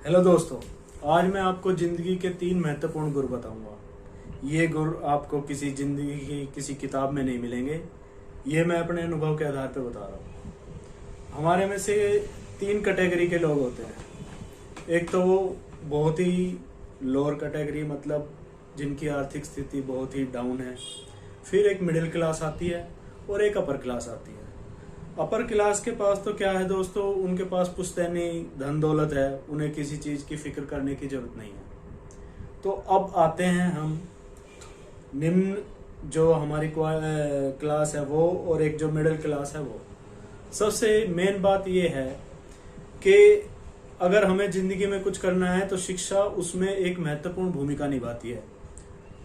Hello दोस्तों, आज मैं आपको जिंदगी के 3 महत्वपूर्ण गुर बताऊंगा। ये गुर आपको किसी जिंदगी की किसी किताब में नहीं मिलेंगे। ये मैं अपने अनुभव के आधार पर बता रहा हूँ। हमारे में से 3 कैटेगरी के लोग होते हैं। एक तो वो बहुत ही लोअर कैटेगरी, मतलब जिनकी आर्थिक स्थिति बहुत ही डाउन है। फिर एक मिडिल क्लास आती है और एक अपर क्लास आती है। अपर क्लास के पास तो क्या है दोस्तों, उनके पास पुश्तैनी धन दौलत है, उन्हें किसी चीज की फिक्र करने की जरूरत नहीं है। तो अब आते हैं हम निम्न, जो हमारी क्लास है वो, और एक जो मिडिल क्लास है वो। सबसे मेन बात ये है कि अगर हमें जिंदगी में कुछ करना है तो शिक्षा उसमें एक महत्वपूर्ण भूमिका निभाती है।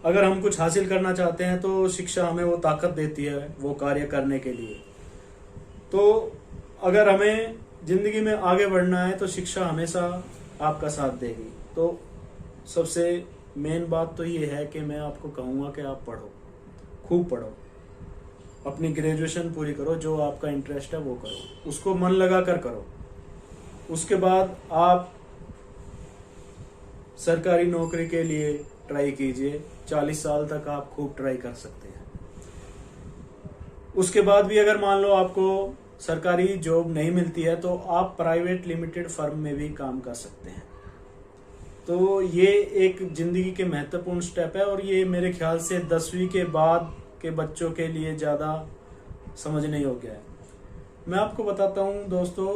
अगर हम कुछ हासिल करना चाहते हैं तो शिक्षा हमें वो ताकत देती है वो कार्य करने के लिए। तो अगर हमें जिंदगी में आगे बढ़ना है तो शिक्षा हमेशा आपका साथ देगी। तो सबसे मेन बात तो ये है कि मैं आपको कहूँगा कि आप पढ़ो, खूब पढ़ो, अपनी ग्रेजुएशन पूरी करो, जो आपका इंटरेस्ट है वो करो, उसको मन लगा कर करो। उसके बाद आप सरकारी नौकरी के लिए ट्राई कीजिए। 40 साल तक आप खूब ट्राई कर सकते हैं। उसके बाद भी अगर मान लो आपको सरकारी जॉब नहीं मिलती है तो आप प्राइवेट लिमिटेड फर्म में भी काम कर सकते हैं। तो ये एक जिंदगी के महत्वपूर्ण स्टेप है, और ये मेरे ख्याल से 10वीं के बाद के बच्चों के लिए ज़्यादा समझने योग्य है। मैं आपको बताता हूँ दोस्तों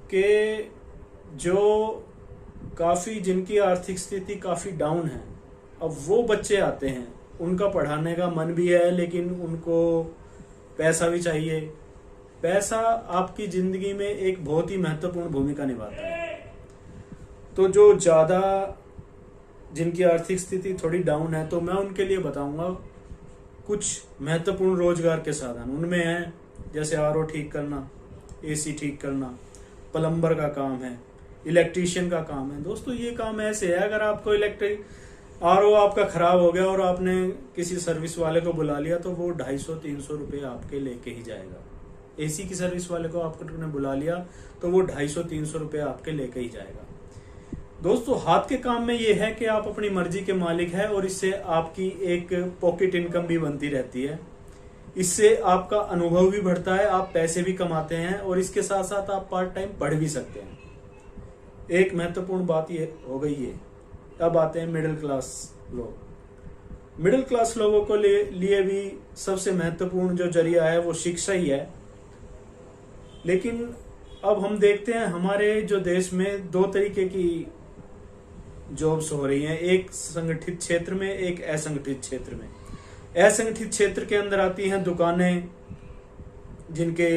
कि जो काफ़ी जिनकी आर्थिक स्थिति काफ़ी डाउन है, अब वो बच्चे आते हैं, उनका पढ़ाने का मन भी है लेकिन उनको पैसा भी चाहिए। पैसा आपकी जिंदगी में एक बहुत ही महत्वपूर्ण भूमिका निभाता है। तो जो ज़्यादा जिनकी आर्थिक स्थिति थोड़ी डाउन है, तो मैं उनके लिए बताऊंगा कुछ महत्वपूर्ण रोजगार के साधन। उनमें है जैसे आरओ ठीक करना, एसी ठीक करना, प्लम्बर का काम है, इलेक्ट्रीशियन का काम है। दोस्तों ये काम ऐसे है, अगर आपको आरओ आपका खराब हो गया और आपने किसी सर्विस वाले को बुला लिया तो वो 250-300 रुपये आपके लेके ही जाएगा। एसी की सर्विस वाले को आपने बुला लिया तो वो 250-300 रुपये आपके लेके ही जाएगा। दोस्तों हाथ के काम में ये है कि आप अपनी मर्जी के मालिक हैं, और इससे आपकी एक पॉकेट इनकम भी बनती रहती है। इससे आपका अनुभव भी बढ़ता है, आप पैसे भी कमाते हैं, और इसके साथ साथ आप पार्ट टाइम पढ़ भी सकते हैं। एक महत्वपूर्ण बात ये हो गई है। अब आते हैं मिडिल क्लास लोग। मिडिल क्लास लोगों को लिए भी सबसे महत्वपूर्ण जो जरिया है वो शिक्षा ही है। लेकिन अब हम देखते हैं हमारे जो देश में 2 तरीके की जॉब्स हो रही हैं, एक संगठित क्षेत्र में, एक असंगठित क्षेत्र में। असंगठित क्षेत्र के अंदर आती हैं दुकानें जिनके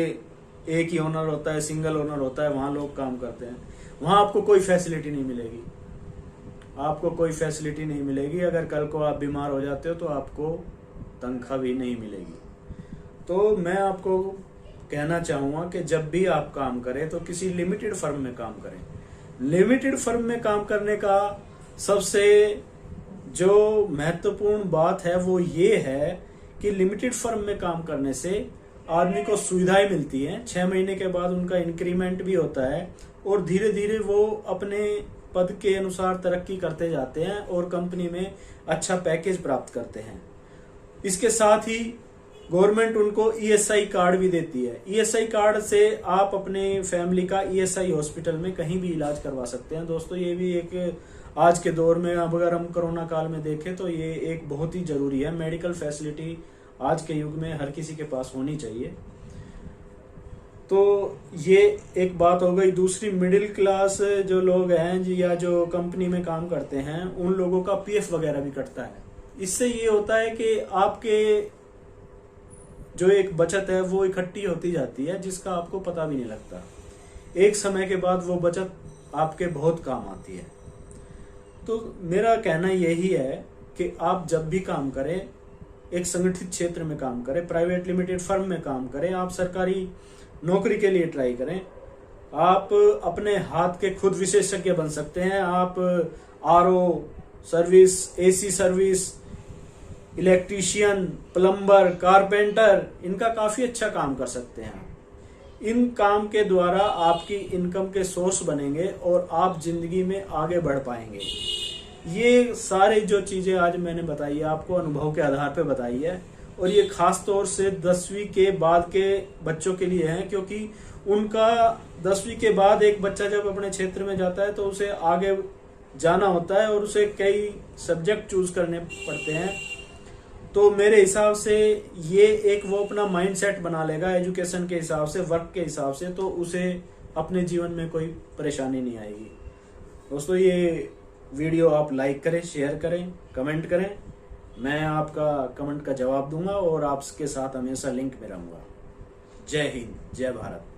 एक ही ओनर होता है, सिंगल ओनर होता है, वहां लोग काम करते हैं। वहां आपको कोई फैसिलिटी नहीं मिलेगी, आपको कोई फैसिलिटी नहीं मिलेगी। अगर कल को आप बीमार हो जाते हो तो आपको तनख्वाह भी नहीं मिलेगी। तो मैं आपको कहना चाहूँगा कि जब भी आप काम करें तो किसी लिमिटेड फर्म में काम करें। लिमिटेड फर्म में काम करने का सबसे जो महत्वपूर्ण बात है वो ये है कि लिमिटेड फर्म में काम करने से आदमी को सुविधाएं मिलती हैं। 6 महीने के बाद उनका इंक्रीमेंट भी होता है, और धीरे धीरे वो अपने पद के अनुसार तरक्की करते जाते हैं और कंपनी में अच्छा पैकेज प्राप्त करते हैं। इसके साथ ही गवर्नमेंट उनको ईएसआई कार्ड भी देती है। ईएसआई कार्ड से आप अपने फैमिली का ईएसआई हॉस्पिटल में कहीं भी इलाज करवा सकते हैं। दोस्तों ये भी एक आज के दौर में, अब अगर हम कोरोना काल में देखें तो ये एक बहुत ही जरूरी है। मेडिकल फैसिलिटी आज के युग में हर किसी के पास होनी चाहिए। तो ये एक बात हो गई। दूसरी, मिडिल क्लास जो लोग हैं या जो कंपनी में काम करते हैं, उन लोगों का पीएफ वगैरह भी कटता है। इससे ये होता है कि आपके जो एक बचत है वो इकट्ठी होती जाती है, जिसका आपको पता भी नहीं लगता। एक समय के बाद वो बचत आपके बहुत काम आती है। तो मेरा कहना यही है कि आप जब भी काम करें, एक संगठित क्षेत्र में काम करें, प्राइवेट लिमिटेड फर्म में काम करें, आप सरकारी नौकरी के लिए ट्राई करें। आप अपने हाथ के खुद विशेषज्ञ बन सकते हैं। आप RO service, AC service, electrician, plumber, carpenter, इनका काफी अच्छा काम कर सकते हैं। इन काम के द्वारा आपकी इनकम के सोर्स बनेंगे और आप जिंदगी में आगे बढ़ पाएंगे। ये सारी जो चीजें आज मैंने बताई है आपको अनुभव के आधार पे बताई है, और ये खास तौर से 10वीं के बाद के बच्चों के लिए है, क्योंकि उनका 10वीं के बाद एक बच्चा जब अपने क्षेत्र में जाता है तो उसे आगे जाना होता है और उसे कई सब्जेक्ट चूज करने पड़ते हैं। तो मेरे हिसाब से ये एक वो अपना माइंडसेट बना लेगा एजुकेशन के हिसाब से, वर्क के हिसाब से, तो उसे अपने जीवन में कोई परेशानी नहीं आएगी। दोस्तों, ये वीडियो आप लाइक करें, शेयर करें, कमेंट करें। मैं आपका कमेंट का जवाब दूंगा और आपके साथ हमेशा लिंक में रहूंगा। जय हिंद, जय भारत।